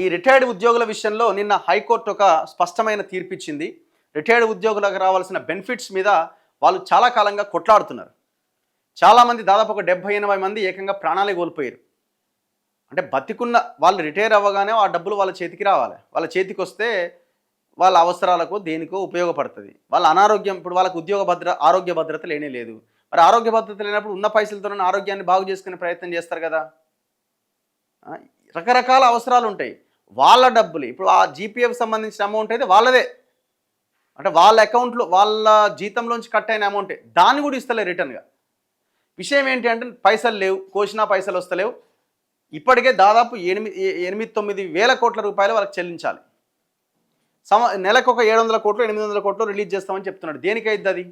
ఈ రిటైర్డ్ ఉద్యోగుల విషయంలో నిన్న హైకోర్టు ఒక స్పష్టమైన తీర్పిచ్చింది. రిటైర్డ్ ఉద్యోగులకు రావాల్సిన బెనిఫిట్స్ మీద వాళ్ళు చాలా కాలంగా కొట్లాడుతున్నారు. చాలామంది దాదాపు ఒక 70-80 మంది ఏకంగా ప్రాణాలే కోల్పోయారు. అంటే బతికున్న వాళ్ళు రిటైర్ అవ్వగానే ఆ డబ్బులు వాళ్ళ చేతికి రావాలి. వాళ్ళ చేతికి వస్తే వాళ్ళ అవసరాలకు దేనికో ఉపయోగపడుతుంది. వాళ్ళ అనారోగ్యం ఇప్పుడు వాళ్ళకు ఆరోగ్య భద్రత లేనే లేదు. మరి ఆరోగ్య భద్రత లేనప్పుడు ఉన్న పైసలతోనే ఆరోగ్యాన్ని బాగు చేసుకునే ప్రయత్నం చేస్తారు కదా. రకరకాల అవసరాలు ఉంటాయి. వాళ్ళ డబ్బులు ఇప్పుడు ఆ జీపీఎఫ్ సంబంధించిన అమౌంట్ అయితే వాళ్ళదే, అంటే వాళ్ళ అకౌంట్లో వాళ్ళ జీతంలోంచి కట్ అయిన అమౌంటే, దాన్ని కూడా ఇస్తలేరు రిటర్న్గా. విషయం ఏంటి అంటే పైసలు లేవు, కోసినా పైసలు వస్తలేవు. ఇప్పటికే దాదాపు 8-9 వేల కోట్ల రూపాయలు వాళ్ళకి చెల్లించాలి. నెలకు ఒక 700 కోట్లు 800 కోట్లు రిలీజ్ చేస్తామని చెప్తున్నాడు. దేనికైద్ది అది?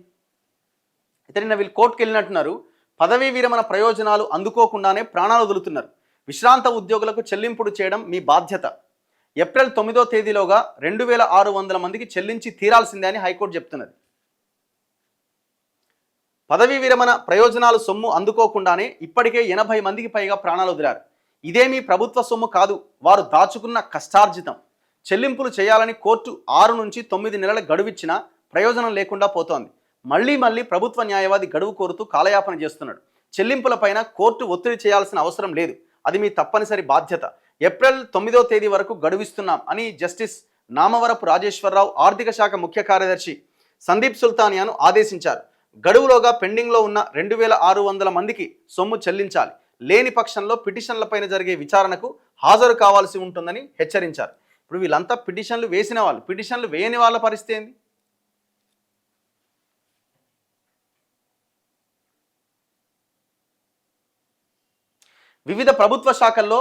అయితే నిన్న వీళ్ళు కోర్టుకు వెళ్ళినట్టున్నారు. పదవీ విరమణ ప్రయోజనాలు అందుకోకుండానే ప్రాణాలు వదులుతున్నారు. విశ్రాంత ఉద్యోగులకు చెల్లింపుడు చేయడం మీ బాధ్యత. ఏప్రిల్ 9వ తేదీలోగా 2600 మందికి చెల్లించి తీరాల్సిందే అని హైకోర్టు చెప్తున్నది. పదవీ విరమణ ప్రయోజనాలు సొమ్ము అందుకోకుండానే ఇప్పటికే 80 మందికి పైగా ప్రాణాలు వదిలారు. ఇదేమీ ప్రభుత్వ సొమ్ము కాదు, వారు దాచుకున్న కష్టార్జితం. చెల్లింపులు చేయాలని కోర్టు 6 నుంచి 9 నెలల గడువిచ్చినా ప్రయోజనం లేకుండా పోతోంది. మళ్ళీ ప్రభుత్వ న్యాయవాది గడువు కోరుతూ కాలయాపన చేస్తున్నాడు. చెల్లింపులపైన కోర్టు ఒత్తిడి చేయాల్సిన అవసరం లేదు, అది మీ తప్పనిసరి బాధ్యత. ఏప్రిల్ 9వ తేదీ వరకు గడువిస్తున్నాం అని జస్టిస్ నామవరపు రాజేశ్వరరావు ఆర్థిక శాఖ ముఖ్య కార్యదర్శి సందీప్ సుల్తానియాను ఆదేశించారు. గడువులోగా పెండింగ్లో ఉన్న 2600 మందికి సొమ్ము చెల్లించాలి. లేని పక్షంలో పిటిషన్లపైన జరిగే విచారణకు హాజరు కావాల్సి ఉంటుందని హెచ్చరించారు. ఇప్పుడు వీళ్ళంతా పిటిషన్లు వేసిన వాళ్ళు, పిటిషన్లు వేయని వాళ్ళ పరిస్థితి ఏంది? వివిధ ప్రభుత్వ శాఖల్లో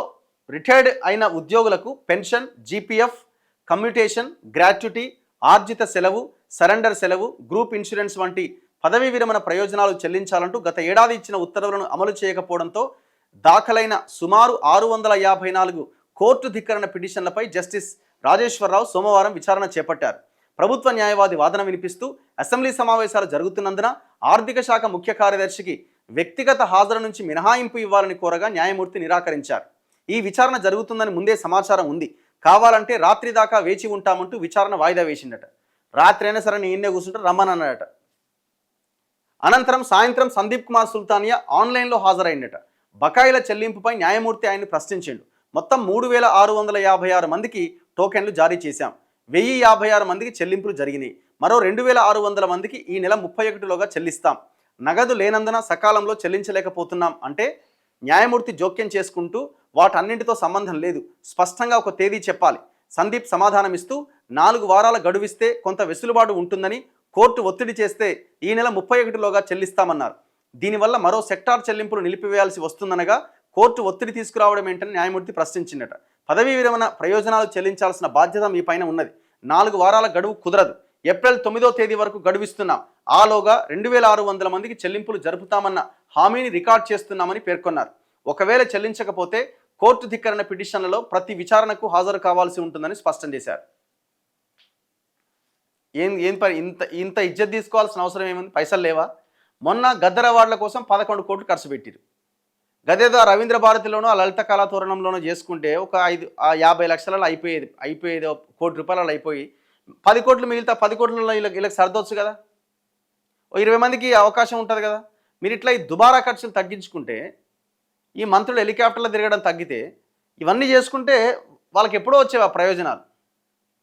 రిటైర్డ్ అయిన ఉద్యోగులకు పెన్షన్, జీపీఎఫ్, కమ్యూటేషన్, గ్రాట్యుటీ, ఆర్జిత సెలవు, సరెండర్ సెలవు, గ్రూప్ ఇన్సూరెన్స్ వంటి పదవీ విరమణ ప్రయోజనాలు చెల్లించాలంటూ గత ఏడాది ఇచ్చిన ఉత్తర్వులను అమలు చేయకపోవడంతో దాఖలైన సుమారు 654 కోర్టు ధిక్కరణ పిటిషన్లపై జస్టిస్ రాజేశ్వరరావు సోమవారం విచారణ చేపట్టారు. ప్రభుత్వ న్యాయవాది వాదన వినిపిస్తూ అసెంబ్లీ సమావేశాలు జరుగుతున్నందున ఆర్థిక శాఖ ముఖ్య కార్యదర్శికి వ్యక్తిగత హాజరు నుంచి మినహాయింపు ఇవ్వాలని కోరగా న్యాయమూర్తి నిరాకరించారు. ఈ విచారణ జరుగుతుందని ముందే సమాచారం ఉంది, కావాలంటే రాత్రి దాకా వేచి ఉంటామంటూ విచారణ వాయిదా వేసిందట. రాత్రి అయినా సరే నేను కూర్చుంటే రమ్మనన్నాడట. అనంతరం సాయంత్రం సందీప్ కుమార్ సుల్తానియా ఆన్లైన్లో హాజరైందట. బకాయిల చెల్లింపుపై న్యాయమూర్తి ఆయన్ని ప్రశ్నించిండు. మొత్తం 3656 మందికి టోకెన్లు జారీ చేశాం, 1056 మందికి చెల్లింపులు జరిగినాయి. మరో 2600 మందికి ఈ నెల 31లోగా చెల్లిస్తాం. నగదు లేనందున సకాలంలో చెల్లించలేకపోతున్నాం అంటే న్యాయమూర్తి జోక్యం చేసుకుంటూ వాటన్నింటితో సంబంధం లేదు, స్పష్టంగా ఒక తేదీ చెప్పాలి. సందీప్ సమాధానమిస్తూ 4 వారాల గడువిస్తే కొంత వెసులుబాటు ఉంటుందని, కోర్టు ఒత్తిడి చేస్తే ఈ నెల 31లోగా చెల్లిస్తామన్నారు. దీనివల్ల మరో సెక్టార్ చెల్లింపులు నిలిపివేయాల్సి వస్తుందనగా కోర్టు ఒత్తిడి తీసుకురావడం ఏంటని న్యాయమూర్తి ప్రశ్నించిందట. పదవీ విరమణ ప్రయోజనాలు చెల్లించాల్సిన బాధ్యత మీ పైన ఉన్నది. 4 వారాల గడువు కుదరదు. ఏప్రిల్ 9వ తేదీ వరకు గడువిస్తున్నాం. ఆలోగా 2600 మందికి చెల్లింపులు జరుపుతామన్న హామీని రికార్డ్ చేస్తున్నామని పేర్కొన్నారు. ఒకవేళ చెల్లించకపోతే కోర్టు ధిక్కరణ పిటిషన్లలో ప్రతి విచారణకు హాజరు కావాల్సి ఉంటుందని స్పష్టం చేశారు. ఇంత ఇజ్జత్ తీసుకోవాల్సిన అవసరం ఏముంది? పైసలు లేవా? మొన్న గద్దర్ అవార్డుల కోసం 11 కోట్లు ఖర్చు పెట్టిరు. గదేదో రవీంద్ర భారతిలోనో ఆ లలిత కళాతోరణంలోనో చేసుకుంటే ఒక 50 లక్షలలో అయిపోయేది. 1 కోటి రూపాయలలో అయిపోయి 10 కోట్లు మిగిలితే 10 కోట్లలో వీళ్ళకి సర్దొచ్చు కదా. 20 మందికి అవకాశం ఉంటుంది కదా. మీరు ఇట్లా ఈ దుబారా ఖర్చులు తగ్గించుకుంటే, ఈ మంత్రులు హెలికాప్టర్లో తిరగడం తగ్గితే, ఇవన్నీ చేసుకుంటే వాళ్ళకి ఎప్పుడో వచ్చేవా ప్రయోజనాలు.